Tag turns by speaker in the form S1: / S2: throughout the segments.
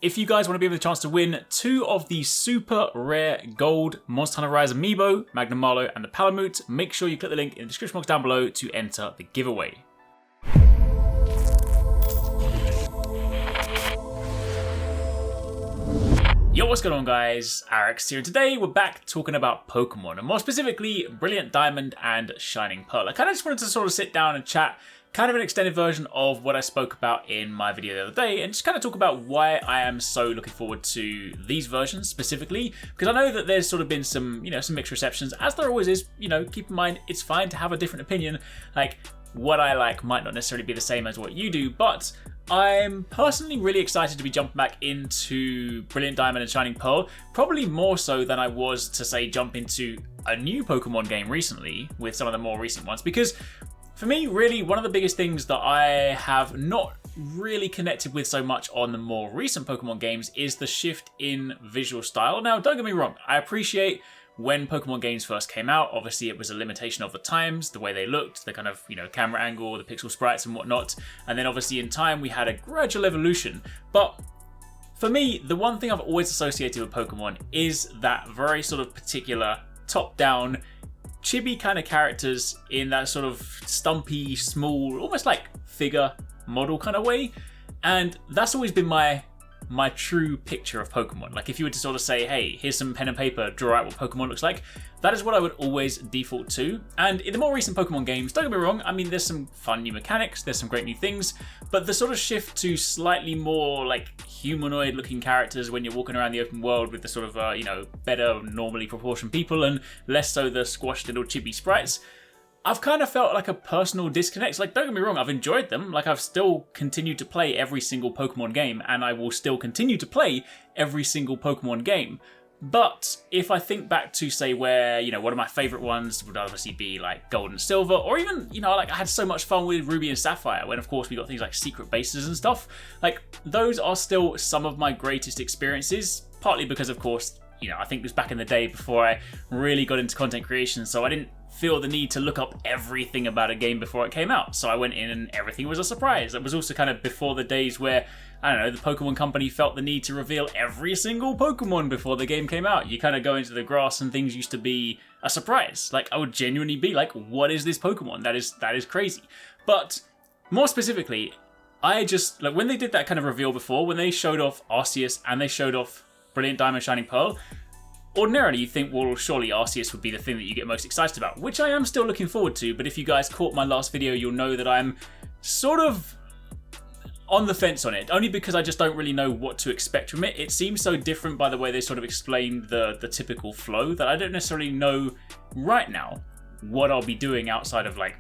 S1: if you guys want to be able the chance to win 2 of the super rare gold Monster Hunter Rise Amiibo, Magnum Marlowe and the Palamute, make sure you click the link in the description box down below to enter the giveaway. Yo, what's going on guys? HyperX here, and today we're back talking about Pokemon, and more specifically Brilliant Diamond and Shining Pearl. I kind of just wanted to sort of sit down and chat, kind of an extended version of what I spoke about in my video the other day, and just kind of talk about why I am so looking forward to these versions specifically, because I know that there's sort of been some, some mixed receptions, as there always is. Keep in mind, it's fine to have a different opinion. Like, what I like might not necessarily be the same as what you do, but I'm personally really excited to be jumping back into Brilliant Diamond and Shining Pearl, probably more so than I was to, say, jump into a new Pokemon game recently with some of the more recent ones, because for me, really, one of the biggest things that I have not really connected with so much on the more recent Pokemon games is the shift in visual style. Now, don't get me wrong, I appreciate when Pokemon games first came out, obviously it was a limitation of the times, the way they looked, the kind of, camera angle, the pixel sprites and whatnot. And then obviously in time we had a gradual evolution. But for me, the one thing I've always associated with Pokemon is that very sort of particular top-down, chibi kind of characters in that sort of stumpy, small, almost like figure model kind of way. And that's always been my true picture of Pokemon. Like, if you were to sort of say, hey, here's some pen and paper, draw out what Pokemon looks like, that is what I would always default to. And in the more recent Pokemon games, don't get me wrong, I mean, there's some fun new mechanics, there's some great new things, but the sort of shift to slightly more like humanoid looking characters when you're walking around the open world with the sort of, better normally proportioned people and less so the squashed little chibi sprites, I've kind of felt like a personal disconnect. Like, don't get me wrong, I've enjoyed them. Like, I've still continued to play every single Pokemon game, and I will still continue to play every single Pokemon game. But if I think back to, say, where, one of my favorite ones would obviously be like Gold and Silver, or even, like I had so much fun with Ruby and Sapphire, when of course we got things like secret bases and stuff. Like, those are still some of my greatest experiences, partly because, of course, I think it was back in the day before I really got into content creation, so I didn't feel the need to look up everything about a game before it came out. So I went in and everything was a surprise. It was also kind of before the days where, I don't know, the Pokemon Company felt the need to reveal every single Pokemon before the game came out. You kind of go into the grass and things used to be a surprise. Like, I would genuinely be like, what is this Pokemon? That is crazy. But more specifically, I just, like, when they did that kind of reveal before, when they showed off Arceus and they showed off Brilliant Diamond Shining Pearl, ordinarily you think, well, surely Arceus would be the thing that you get most excited about, which I am still looking forward to, but if you guys caught my last video, you'll know that I'm sort of on the fence on it, only because I just don't really know what to expect from it. It seems so different by the way they sort of explained the typical flow that I don't necessarily know right now what I'll be doing outside of, like,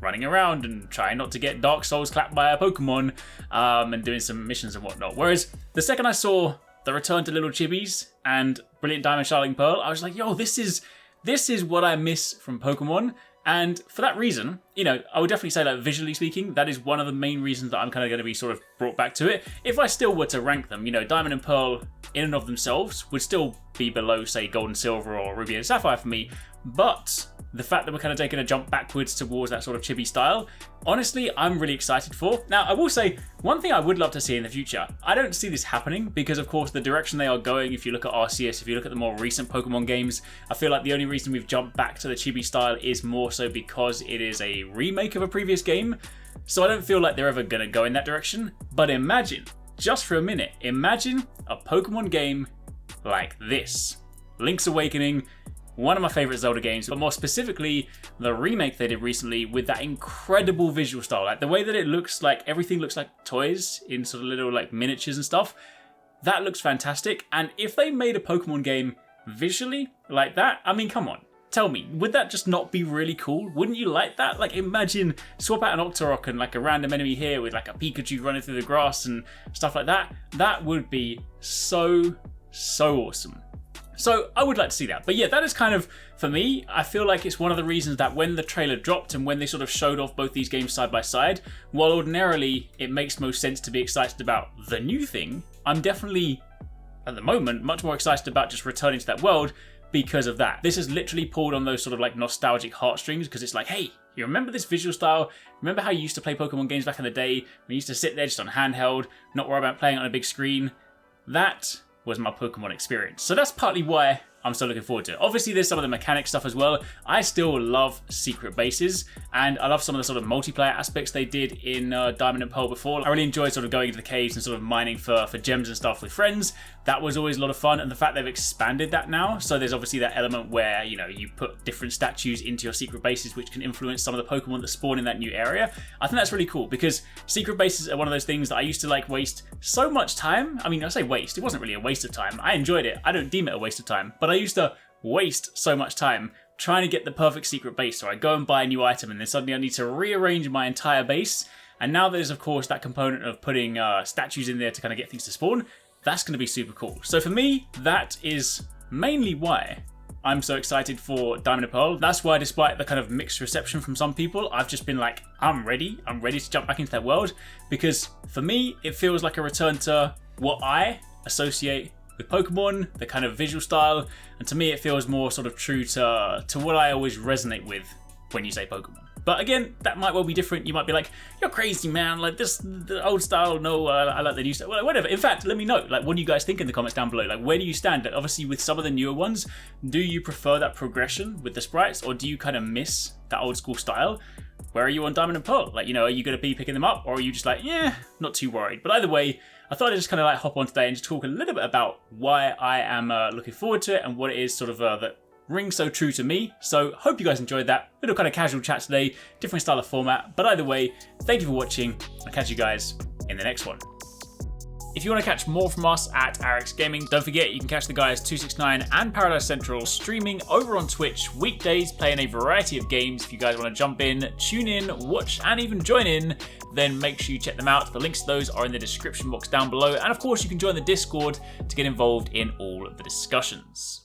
S1: running around and trying not to get Dark Souls clapped by a Pokemon, and doing some missions and whatnot. Whereas the second I saw the return to little chibis and Brilliant Diamond Shining Pearl, I was like, yo, this is what I miss from Pokemon. And for that reason, I would definitely say that visually speaking, that is one of the main reasons that I'm kind of going to be sort of brought back to it. If I still were to rank them, Diamond and Pearl in and of themselves would still be below, say, Gold and Silver or Ruby and Sapphire for me. But the fact that we're kind of taking a jump backwards towards that sort of chibi style, honestly, I'm really excited for. Now, I will say, one thing I would love to see in the future, I don't see this happening because, of course, the direction they are going, if you look at Arceus, if you look at the more recent Pokemon games, I feel like the only reason we've jumped back to the chibi style is more so because it is a remake of a previous game. So I don't feel like they're ever going to go in that direction. But imagine, just for a minute, imagine a Pokemon game like this. Link's Awakening, one of my favorite Zelda games, but more specifically, the remake they did recently with that incredible visual style. Like, the way that it looks, like, everything looks like toys in sort of little, like, miniatures and stuff. That looks fantastic. And if they made a Pokemon game visually like that, I mean, come on. Tell me, would that just not be really cool? Wouldn't you like that? Like, imagine, swap out an Octorok and, like, a random enemy here with, like, a Pikachu running through the grass and stuff like that. That would be so awesome. So I would like to see that. But yeah, that is kind of, for me, I feel like it's one of the reasons that when the trailer dropped and when they sort of showed off both these games side by side, while ordinarily it makes most sense to be excited about the new thing, I'm definitely, at the moment, much more excited about just returning to that world because of that. This has literally pulled on those sort of like nostalgic heartstrings because it's like, hey, you remember this visual style? Remember how you used to play Pokemon games back in the day? We used to sit there just on handheld, not worry about playing on a big screen? that was my Pokemon experience. So that's partly why I'm still looking forward to it. Obviously, there's some of the mechanic stuff as well. I still love secret bases, and I love some of the sort of multiplayer aspects they did in Diamond and Pearl before. I really enjoyed sort of going into the caves and sort of mining for gems and stuff with friends. That was always a lot of fun, and the fact they've expanded that now, so there's obviously that element where, you know, you put different statues into your secret bases which can influence some of the Pokemon that spawn in that new area. I think that's really cool, because secret bases are one of those things that I used to like waste so much time. I mean, I say waste, it wasn't really a waste of time. I enjoyed it. I don't deem it a waste of time, but I used to waste so much time trying to get the perfect secret base. So I go and buy a new item, and then suddenly I need to rearrange my entire base. And now there's, of course, that component of putting statues in there to kind of get things to spawn. That's going to be super cool. So for me, that is mainly why I'm so excited for Diamond and Pearl. That's why, despite the kind of mixed reception from some people, I've just been like, I'm ready to jump back into that world. Because for me, it feels like a return to what I associate with Pokemon, the kind of visual style, and to me it feels more sort of true to what I always resonate with when you say Pokemon. But again, that might well be different. You might be like, you're crazy, man, like this, the old style, no, I like the new style, well, whatever. In fact, let me know, like, what do you guys think in the comments down below? Like, where do you stand? Like, obviously with some of the newer ones, do you prefer that progression with the sprites, or do you kind of miss that old school style? Where are you on Diamond and Pearl? Like, you know, are you going to be picking them up, or are you just like, yeah, not too worried? But either way, I thought I'd just kind of like hop on today and just talk a little bit about why I am looking forward to it and what it is sort of that rings so true to me. So hope you guys enjoyed that little kind of casual chat today, different style of format. But either way, thank you for watching. I'll catch you guys in the next one. If you want to catch more from us at HyperX Gaming, don't forget you can catch the guys TwoSixNine and Paradise Central streaming over on Twitch weekdays, playing a variety of games. If you guys want to jump in, tune in, watch, and even join in, then make sure you check them out. The links to those are in the description box down below. And of course, you can join the Discord to get involved in all of the discussions.